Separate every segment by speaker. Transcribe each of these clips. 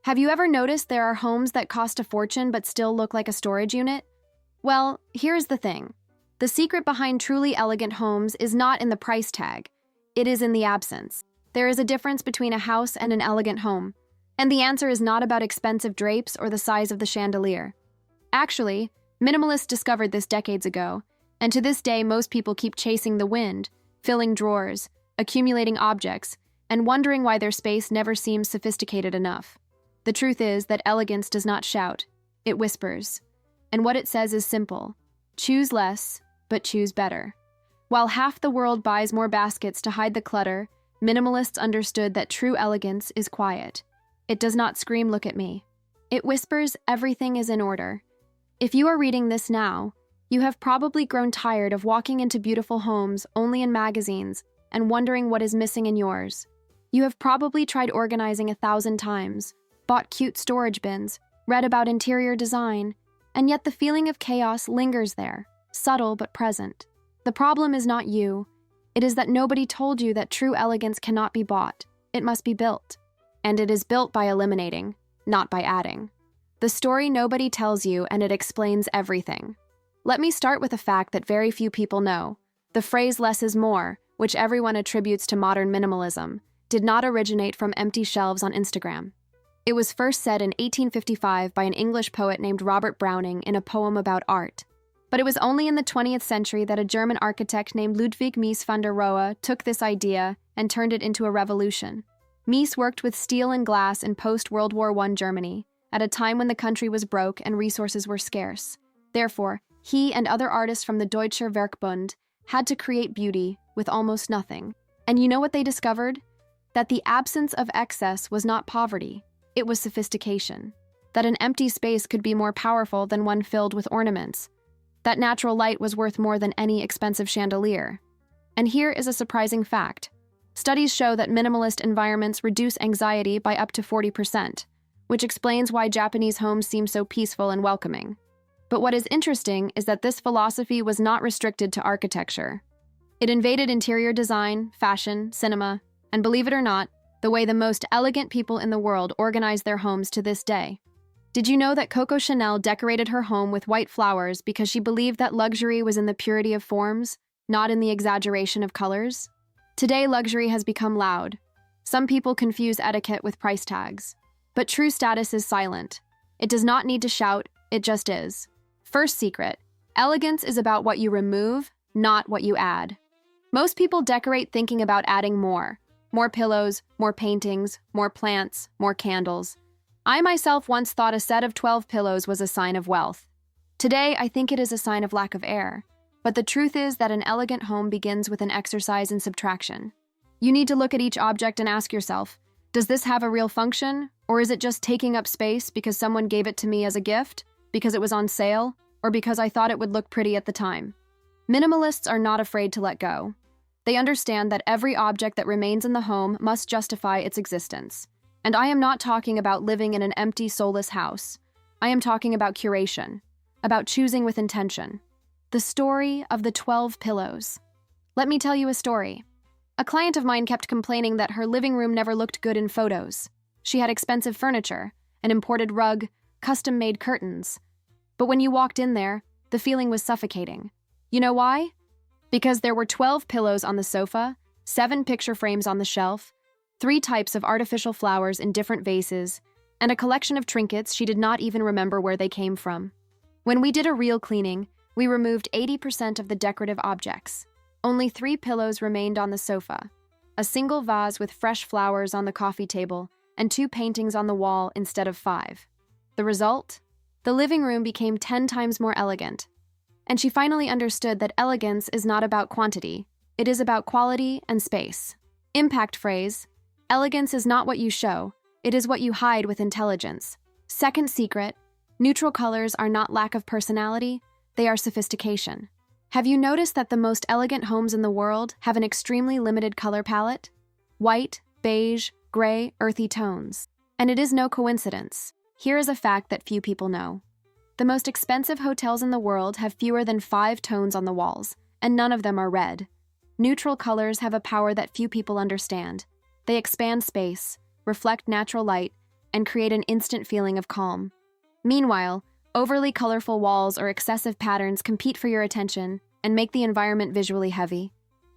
Speaker 1: Have you ever noticed there are homes that cost a fortune but still look like a storage unit? Well, here's the thing. The secret behind truly elegant homes is not in the price tag. It is in the absence. There is a difference between a house and an elegant home. And the answer is not about expensive drapes or the size of the chandelier. Actually, minimalists discovered this decades ago, and to this day most people keep chasing the wind, filling drawers, accumulating objects, and wondering why their space never seems sophisticated enough. The truth is that elegance does not shout, it whispers. And what it says is simple: choose less, but choose better. While half the world buys more baskets to hide the clutter, minimalists understood that true elegance is quiet. It does not scream, "Look at me." It whispers, "Everything is in order." If you are reading this now, you have probably grown tired of walking into beautiful homes only in magazines and wondering what is missing in yours. You have probably tried organizing 1,000 times, bought cute storage bins, read about interior design, and yet the feeling of chaos lingers there, subtle but present. The problem is not you. It is that nobody told you that true elegance cannot be bought. It must be built. And it is built by eliminating, not by adding. The story nobody tells you, and it explains everything. Let me start with a fact that very few people know. The phrase "less is more," which everyone attributes to modern minimalism, did not originate from empty shelves on Instagram. It was first said in 1855 by an English poet named Robert Browning in a poem about art. But it was only in the 20th century that a German architect named Ludwig Mies van der Rohe took this idea and turned it into a revolution. Mies worked with steel and glass in post-World War I Germany, at a time when the country was broke and resources were scarce. Therefore, he and other artists from the Deutscher Werkbund had to create beauty with almost nothing. And you know what they discovered? That the absence of excess was not poverty, it was sophistication. That an empty space could be more powerful than one filled with ornaments. That natural light was worth more than any expensive chandelier. And here is a surprising fact. Studies show that minimalist environments reduce anxiety by up to 40%, which explains why Japanese homes seem so peaceful and welcoming. But what is interesting is that this philosophy was not restricted to architecture. It invaded interior design, fashion, cinema, and believe it or not, the way the most elegant people in the world organize their homes to this day. Did you know that Coco Chanel decorated her home with white flowers because she believed that luxury was in the purity of forms, not in the exaggeration of colors? Today, luxury has become loud. Some people confuse etiquette with price tags. But true status is silent. It does not need to shout, it just is. First secret: elegance is about what you remove, not what you add. Most people decorate thinking about adding more. More pillows, more paintings, more plants, more candles. I myself once thought a set of 12 pillows was a sign of wealth. Today, I think it is a sign of lack of air. But the truth is that an elegant home begins with an exercise in subtraction. You need to look at each object and ask yourself, does this have a real function? Or is it just taking up space because someone gave it to me as a gift, because it was on sale, or because I thought it would look pretty at the time? Minimalists are not afraid to let go. They understand that every object that remains in the home must justify its existence. And I am not talking about living in an empty, soulless house. I am talking about curation, about choosing with intention. The story of the 12 pillows. Let me tell you a story. A client of mine kept complaining that her living room never looked good in photos. She had expensive furniture, an imported rug, custom-made curtains. But when you walked in there, the feeling was suffocating. You know why? Because there were 12 pillows on the sofa, 7 picture frames on the shelf, 3 types of artificial flowers in different vases, and a collection of trinkets she did not even remember where they came from. When we did a real cleaning, we removed 80% of the decorative objects. Only 3 pillows remained on the sofa, a single vase with fresh flowers on the coffee table, and 2 paintings on the wall instead of 5. The result? The living room became 10 times more elegant. And she finally understood that elegance is not about quantity, it is about quality and space. Impact phrase: elegance is not what you show, it is what you hide with intelligence. Second secret: neutral colors are not lack of personality, they are sophistication. Have you noticed that the most elegant homes in the world have an extremely limited color palette? White, beige, gray, earthy tones. And it is no coincidence. Here is a fact that few people know. The most expensive hotels in the world have fewer than 5 tones on the walls, and none of them are red. Neutral colors have a power that few people understand. They expand space, reflect natural light, and create an instant feeling of calm. Meanwhile, overly colorful walls or excessive patterns compete for your attention and make the environment visually heavy.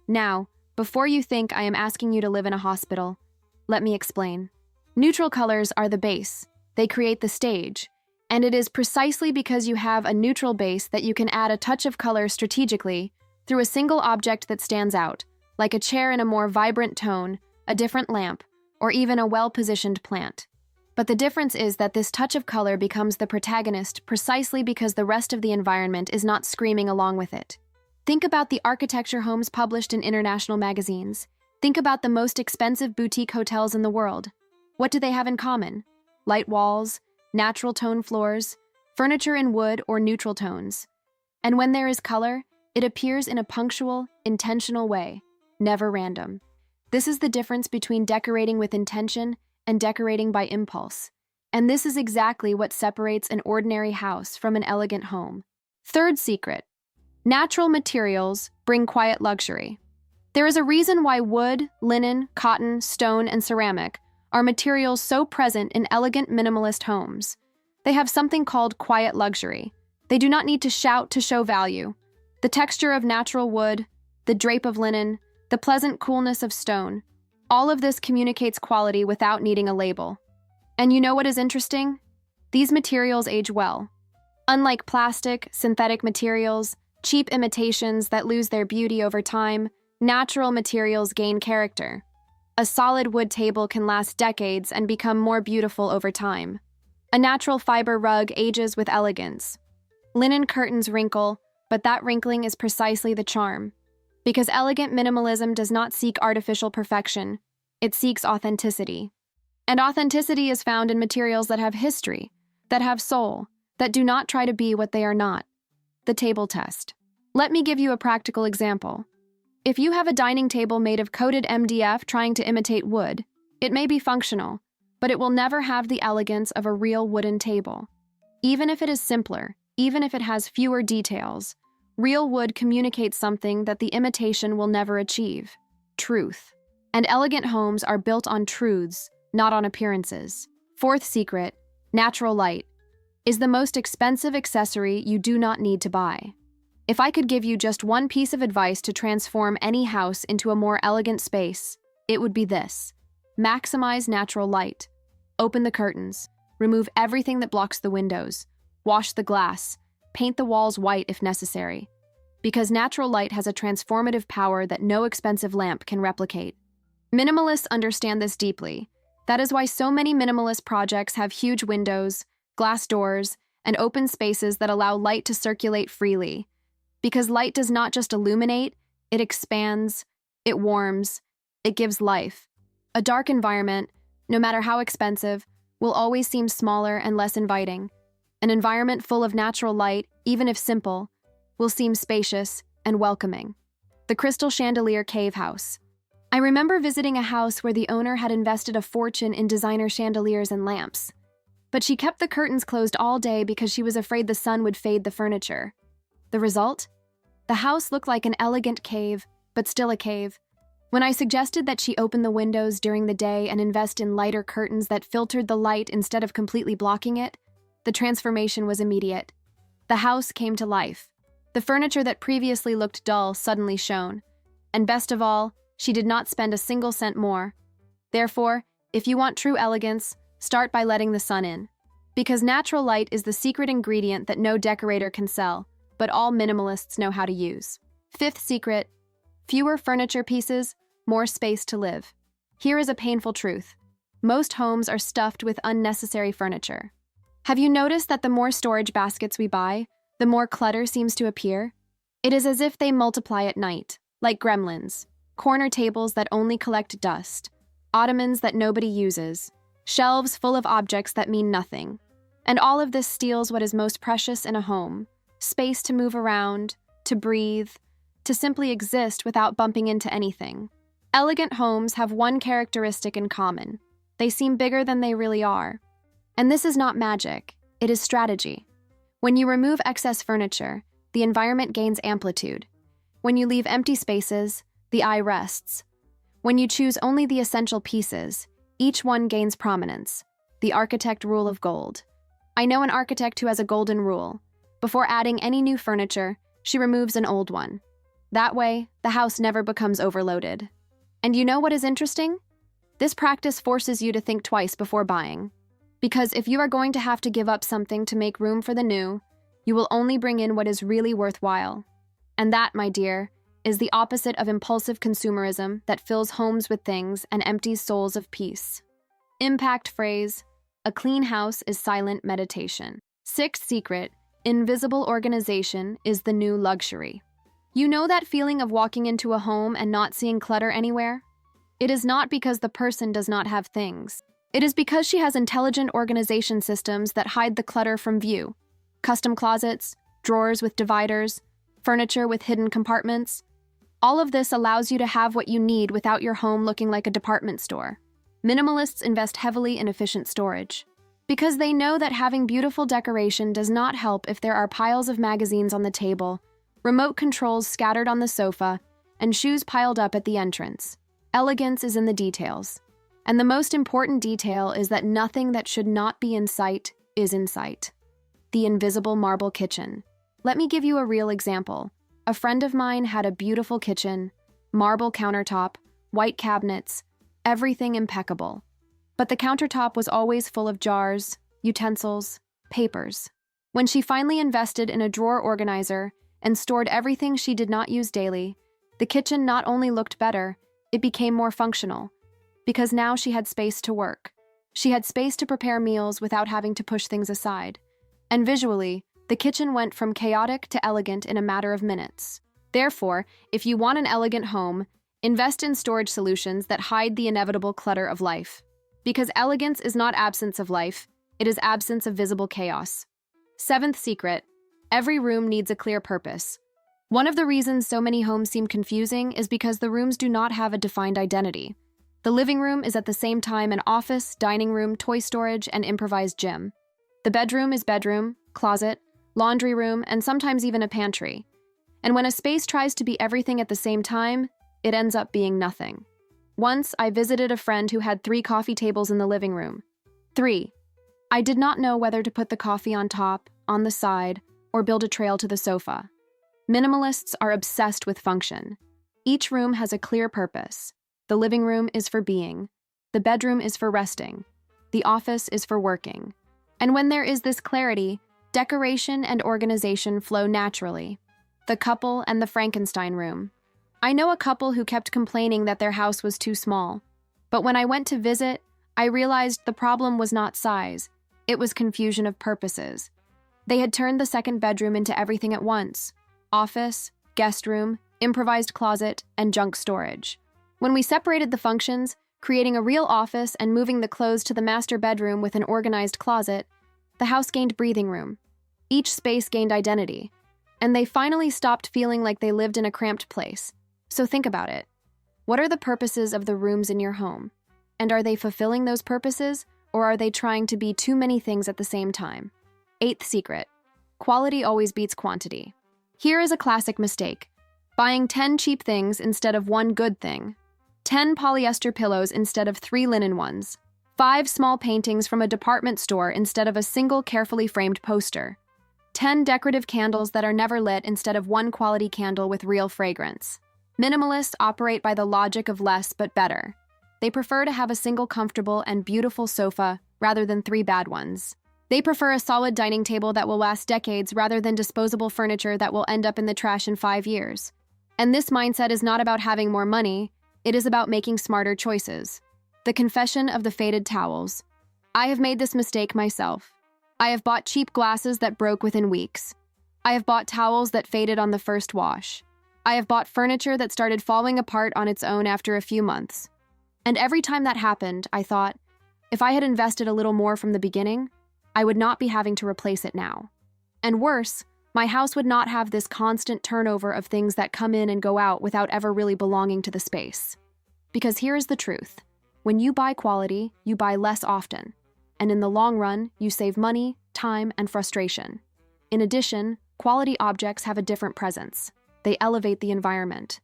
Speaker 1: Now, before you think I am asking you to live in a hospital, let me explain. Neutral colors are the base. They create the stage. And it is precisely because you have a neutral base that you can add a touch of color strategically through a single object that stands out, like a chair in a more vibrant tone, a different lamp, or even a well-positioned plant. But the difference is that this touch of color becomes the protagonist precisely because the rest of the environment is not screaming along with it. Think about the architecture homes published in international magazines. Think about the most expensive boutique hotels in the world. What do they have in common? Light walls, natural tone floors, furniture in wood or neutral tones. And when there is color, it appears in a punctual, intentional way, never random. This is the difference between decorating with intention and decorating by impulse. And this is exactly what separates an ordinary house from an elegant home. Third secret: natural materials bring quiet luxury. There is a reason why wood, linen, cotton, stone, and ceramic are materials so present in elegant minimalist homes. They have something called quiet luxury. They do not need to shout to show value. The texture of natural wood, the drape of linen, the pleasant coolness of stone, all of this communicates quality without needing a label. And you know what is interesting? These materials age well. Unlike plastic, synthetic materials, cheap imitations that lose their beauty over time, natural materials gain character. A solid wood table can last decades and become more beautiful over time. A natural fiber rug ages with elegance. Linen curtains wrinkle, but that wrinkling is precisely the charm. Because elegant minimalism does not seek artificial perfection, it seeks authenticity. And authenticity is found in materials that have history, that have soul, that do not try to be what they are not. The table test. Let me give you a practical example. If you have a dining table made of coated MDF trying to imitate wood, it may be functional, but it will never have the elegance of a real wooden table. Even if it is simpler, even if it has fewer details, real wood communicates something that the imitation will never achieve: truth. And elegant homes are built on truths, not on appearances. Fourth secret: natural light is the most expensive accessory you do not need to buy. If I could give you just one piece of advice to transform any house into a more elegant space, it would be this: maximize natural light. Open the curtains, remove everything that blocks the windows, wash the glass, paint the walls white if necessary. Because natural light has a transformative power that no expensive lamp can replicate. Minimalists understand this deeply. That is why so many minimalist projects have huge windows, glass doors, and open spaces that allow light to circulate freely. Because light does not just illuminate, it expands, it warms, it gives life. A dark environment, no matter how expensive, will always seem smaller and less inviting. An environment full of natural light, even if simple, will seem spacious and welcoming. The Crystal Chandelier Cave House. I remember visiting a house where the owner had invested a fortune in designer chandeliers and lamps. But she kept the curtains closed all day because she was afraid the sun would fade the furniture. The result? The house looked like an elegant cave, but still a cave. When I suggested that she open the windows during the day and invest in lighter curtains that filtered the light instead of completely blocking it, the transformation was immediate. The house came to life. The furniture that previously looked dull suddenly shone. And best of all, she did not spend a single cent more. Therefore, if you want true elegance, start by letting the sun in. Because natural light is the secret ingredient that no decorator can sell, but all minimalists know how to use. Fifth secret: fewer furniture pieces, more space to live. Here is a painful truth. Most homes are stuffed with unnecessary furniture. Have you noticed that the more storage baskets we buy, the more clutter seems to appear? It is as if they multiply at night, like gremlins. Corner tables that only collect dust, ottomans that nobody uses, shelves full of objects that mean nothing. And all of this steals what is most precious in a home: space to move around, to breathe, to simply exist without bumping into anything. Elegant homes have one characteristic in common: they seem bigger than they really are. And this is not magic, it is strategy. When you remove excess furniture, the environment gains amplitude. When you leave empty spaces, the eye rests. When you choose only the essential pieces, each one gains prominence. the architect rule of gold. I know an architect who has a golden rule. Before adding any new furniture, she removes an old one. That way, the house never becomes overloaded. And you know what is interesting? This practice forces you to think twice before buying. Because if you are going to have to give up something to make room for the new, you will only bring in what is really worthwhile. And that, my dear, is the opposite of impulsive consumerism that fills homes with things and empties souls of peace. Impact phrase: a clean house is silent meditation. Sixth secret: invisible organization is the new luxury. You know that feeling of walking into a home and not seeing clutter anywhere? It is not because the person does not have things. It is because she has intelligent organization systems that hide the clutter from view. Custom closets, drawers with dividers, furniture with hidden compartments. All of this allows you to have what you need without your home looking like a department store. Minimalists invest heavily in efficient storage, because they know that having beautiful decoration does not help if there are piles of magazines on the table, remote controls scattered on the sofa, and shoes piled up at the entrance. Elegance is in the details. And the most important detail is that nothing that should not be in sight is in sight. The invisible marble kitchen. Let me give you a real example. A friend of mine had a beautiful kitchen, marble countertop, white cabinets, everything impeccable. But the countertop was always full of jars, utensils, papers. When she finally invested in a drawer organizer and stored everything she did not use daily, the kitchen not only looked better, it became more functional. Because now she had space to work. She had space to prepare meals without having to push things aside. And visually, the kitchen went from chaotic to elegant in a matter of minutes. Therefore, if you want an elegant home, invest in storage solutions that hide the inevitable clutter of life. Because elegance is not absence of life, it is absence of visible chaos. Seventh secret: every room needs a clear purpose. One of the reasons so many homes seem confusing is because the rooms do not have a defined identity. The living room is at the same time an office, dining room, toy storage, and improvised gym. The bedroom is bedroom, closet, laundry room, and sometimes even a pantry. And when a space tries to be everything at the same time, it ends up being nothing. Once, I visited a friend who had 3 coffee tables in the living room. 3. I did not know whether to put the coffee on top, on the side, or build a trail to the sofa. Minimalists are obsessed with function. Each room has a clear purpose. The living room is for being. The bedroom is for resting. The office is for working. And when there is this clarity, decoration and organization flow naturally. The couple and the Frankenstein room. I know a couple who kept complaining that their house was too small. But when I went to visit, I realized the problem was not size. It was confusion of purposes. They had turned the second bedroom into everything at once: office, guest room, improvised closet, and junk storage. When we separated the functions, creating a real office and moving the clothes to the master bedroom with an organized closet, the house gained breathing room. Each space gained identity, and they finally stopped feeling like they lived in a cramped place. So think about it. What are the purposes of the rooms in your home? And are they fulfilling those purposes, or are they trying to be too many things at the same time? Eighth secret: quality always beats quantity. Here is a classic mistake: buying 10 cheap things instead of 1 good thing. 10 polyester pillows instead of 3 linen ones. 5 small paintings from a department store instead of a single carefully framed poster. 10 decorative candles that are never lit instead of 1 quality candle with real fragrance. Minimalists operate by the logic of less but better. They prefer to have a single comfortable and beautiful sofa rather than 3 bad ones. They prefer a solid dining table that will last decades rather than disposable furniture that will end up in the trash in 5 years. And this mindset is not about having more money, it is about making smarter choices. The confession of the faded towels. I have made this mistake myself. I have bought cheap glasses that broke within weeks. I have bought towels that faded on the first wash. I have bought furniture that started falling apart on its own after a few months. And every time that happened, I thought, if I had invested a little more from the beginning, I would not be having to replace it now. And worse, my house would not have this constant turnover of things that come in and go out without ever really belonging to the space. Because here is the truth. When you buy quality, you buy less often. And in the long run, you save money, time, and frustration. In addition, quality objects have a different presence. They elevate the environment.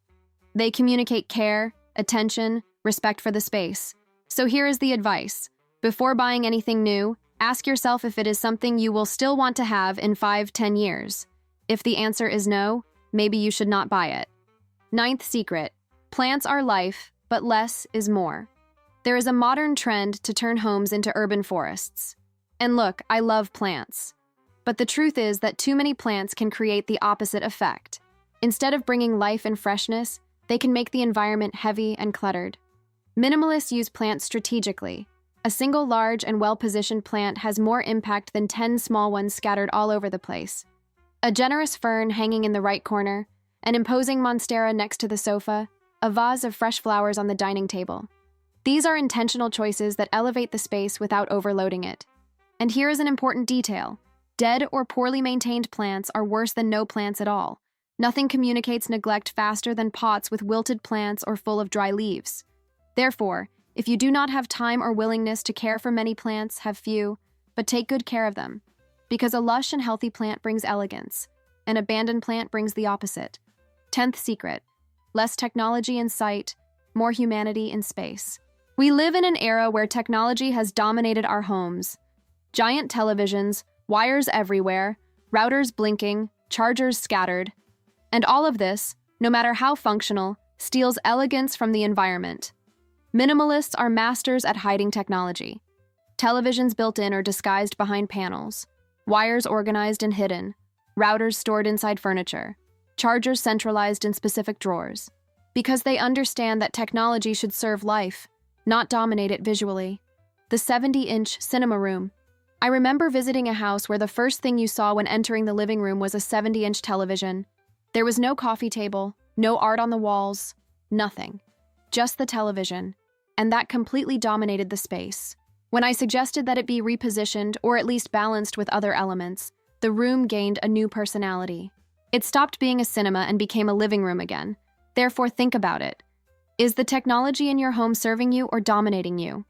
Speaker 1: They communicate care, attention, respect for the space. So here is the advice. Before buying anything new, ask yourself if it is something you will still want to have in 5-10 years. If the answer is no, maybe you should not buy it. Ninth secret: plants are life, but less is more. There is a modern trend to turn homes into urban forests. And look, I love plants. But the truth is that too many plants can create the opposite effect. Instead of bringing life and freshness, they can make the environment heavy and cluttered. Minimalists use plants strategically. A single large and well-positioned plant has more impact than 10 small ones scattered all over the place. A generous fern hanging in the right corner, an imposing monstera next to the sofa, a vase of fresh flowers on the dining table. These are intentional choices that elevate the space without overloading it. And here is an important detail. Dead or poorly maintained plants are worse than no plants at all. Nothing communicates neglect faster than pots with wilted plants or full of dry leaves. Therefore, if you do not have time or willingness to care for many plants, have few, but take good care of them. Because a lush and healthy plant brings elegance. An abandoned plant brings the opposite. 10th secret: less technology in sight, more humanity in space. We live in an era where technology has dominated our homes. Giant televisions, wires everywhere, routers blinking, chargers scattered. And all of this, no matter how functional, steals elegance from the environment. Minimalists are masters at hiding technology. Televisions built in or disguised behind panels, wires organized and hidden, routers stored inside furniture, chargers centralized in specific drawers. Because they understand that technology should serve life, not dominate it visually. The 70-inch cinema room. I remember visiting a house where the first thing you saw when entering the living room was a 70-inch television. There was no coffee table, no art on the walls, nothing. Just the television. And that completely dominated the space. When I suggested that it be repositioned or at least balanced with other elements, the room gained a new personality. It stopped being a cinema and became a living room again. Therefore, think about it. Is the technology in your home serving you or dominating you?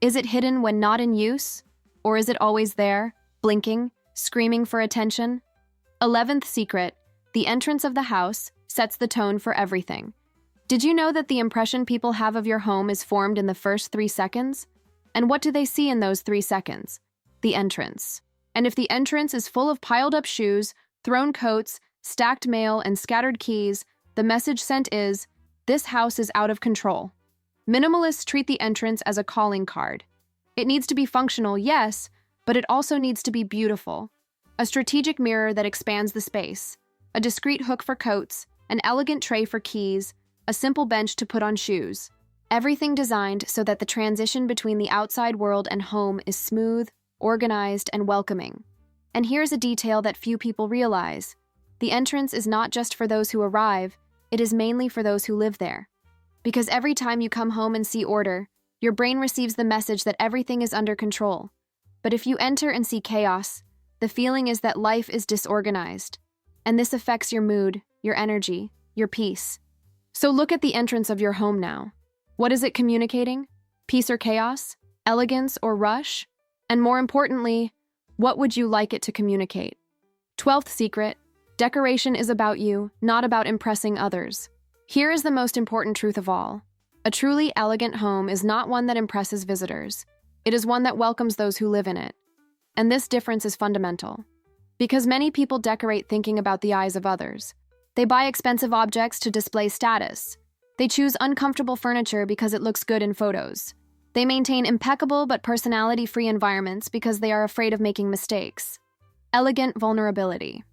Speaker 1: Is it hidden when not in use? Or is it always there, blinking, screaming for attention? 11th secret: the entrance of the house sets the tone for everything. Did you know that the impression people have of your home is formed in the first 3 seconds? And what do they see in those 3 seconds? The entrance. And if the entrance is full of piled up shoes, thrown coats, stacked mail, and scattered keys, the message sent is, this house is out of control. Minimalists treat the entrance as a calling card. It needs to be functional, yes, but it also needs to be beautiful. A strategic mirror that expands the space, a discreet hook for coats, an elegant tray for keys, a simple bench to put on shoes. Everything designed so that the transition between the outside world and home is smooth, organized, and welcoming. And here's a detail that few people realize. The entrance is not just for those who arrive, it is mainly for those who live there. Because every time you come home and see order, your brain receives the message that everything is under control. But if you enter and see chaos, the feeling is that life is disorganized. And this affects your mood, your energy, your peace. So look at the entrance of your home now. What is it communicating? Peace or chaos? Elegance or rush? And more importantly, what would you like it to communicate? 12th secret: decoration is about you, not about impressing others. Here is the most important truth of all. A truly elegant home is not one that impresses visitors. It is one that welcomes those who live in it. And this difference is fundamental. Because many people decorate thinking about the eyes of others. They buy expensive objects to display status. They choose uncomfortable furniture because it looks good in photos. They maintain impeccable but personality-free environments because they are afraid of making mistakes. Elegant vulnerability.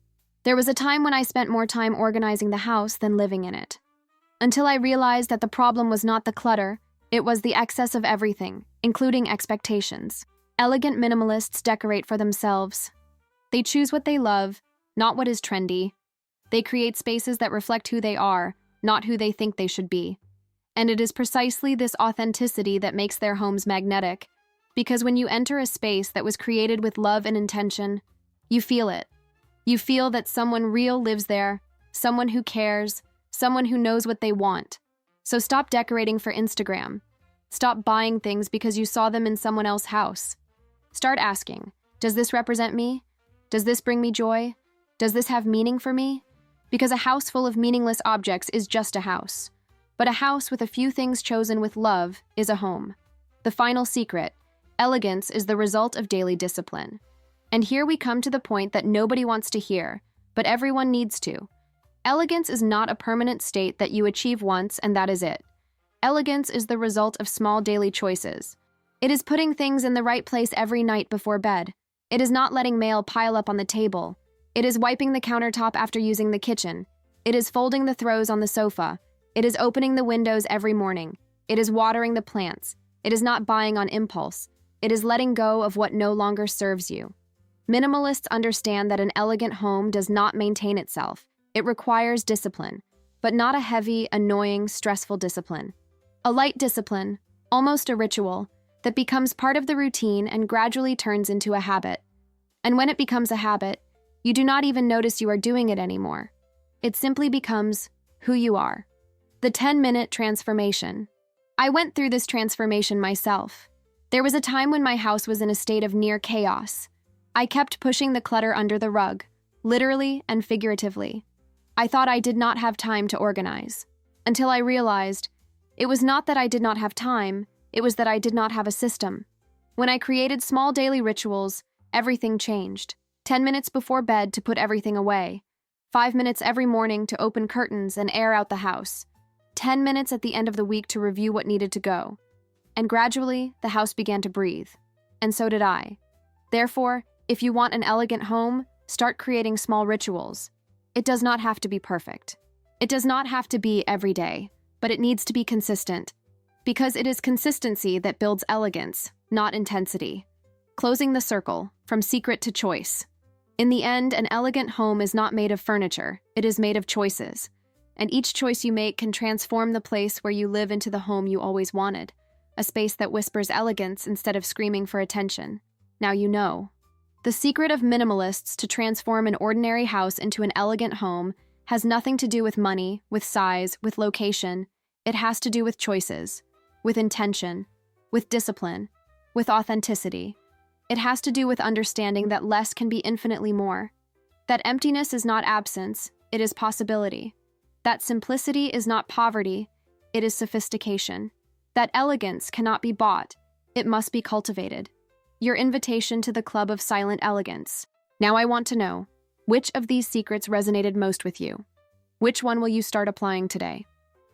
Speaker 1: There was a time when I spent more time organizing the house than living in it. Until I realized that the problem was not the clutter, it was the excess of everything, including expectations. Elegant minimalists decorate for themselves. They choose what they love, not what is trendy. They create spaces that reflect who they are, not who they think they should be. And it is precisely this authenticity that makes their homes magnetic, because when you enter a space that was created with love and intention, you feel it. You feel that someone real lives there, someone who cares, someone who knows what they want. So stop decorating for Instagram. Stop buying things because you saw them in someone else's house. Start asking, does this represent me? Does this bring me joy? Does this have meaning for me? Because a house full of meaningless objects is just a house. But a house with a few things chosen with love is a home. The final secret: Elegance is the result of daily discipline. And here we come to the point that nobody wants to hear, but everyone needs to. Elegance is not a permanent state that you achieve once and that is it. Elegance is the result of small daily choices. It is putting things in the right place every night before bed. It is not letting mail pile up on the table. It is wiping the countertop after using the kitchen. It is folding the throws on the sofa. It is opening the windows every morning. It is watering the plants. It is not buying on impulse. It is letting go of what no longer serves you. Minimalists understand that an elegant home does not maintain itself. It requires discipline, but not a heavy, annoying, stressful discipline. A light discipline, almost a ritual, that becomes part of the routine and gradually turns into a habit. And when it becomes a habit, you do not even notice you are doing it anymore. It simply becomes who you are. The 10-minute transformation. I went through this transformation myself. There was a time when my house was in a state of near chaos. I kept pushing the clutter under the rug, literally and figuratively. I thought I did not have time to organize, until I realized it was not that I did not have time, it was that I did not have a system. When I created small daily rituals, everything changed. 10 minutes before bed to put everything away. 5 minutes every morning to open curtains and air out the house. 10 minutes at the end of the week to review what needed to go. And gradually, the house began to breathe. And so did I. Therefore, if you want an elegant home, start creating small rituals. It does not have to be perfect. It does not have to be every day, but it needs to be consistent. Because it is consistency that builds elegance, not intensity. Closing the circle, from secret to choice. In the end, an elegant home is not made of furniture, it is made of choices. And each choice you make can transform the place where you live into the home you always wanted. A space that whispers elegance instead of screaming for attention. Now you know. The secret of minimalists to transform an ordinary house into an elegant home has nothing to do with money, with size, with location. It has to do with choices, with intention, with discipline, with authenticity. It has to do with understanding that less can be infinitely more. That emptiness is not absence, it is possibility. That simplicity is not poverty, it is sophistication. That elegance cannot be bought, it must be cultivated. Your invitation to the club of silent elegance. Now I want to know, which of these secrets resonated most with you? Which one will you start applying today?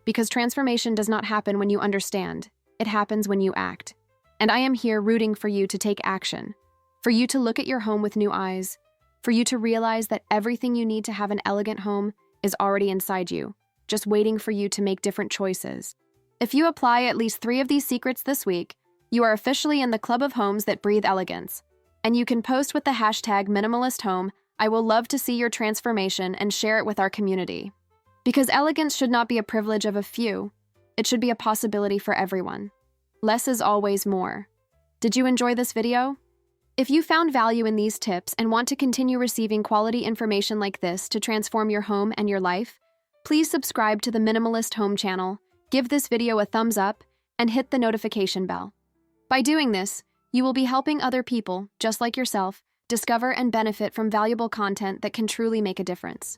Speaker 1: Because transformation does not happen when you understand, it happens when you act. And I am here rooting for you to take action, for you to look at your home with new eyes, for you to realize that everything you need to have an elegant home is already inside you, just waiting for you to make different choices. If you apply at least 3 of these secrets this week, you are officially in the club of homes that breathe elegance. And you can post with the hashtag #MinimalistHome. I will love to see your transformation and share it with our community. Because elegance should not be a privilege of a few, it should be a possibility for everyone. Less is always more. Did you enjoy this video? If you found value in these tips and want to continue receiving quality information like this to transform your home and your life, please subscribe to the Minimalist Home channel, give this video a thumbs up, and hit the notification bell. By doing this, you will be helping other people, just like yourself, discover and benefit from valuable content that can truly make a difference.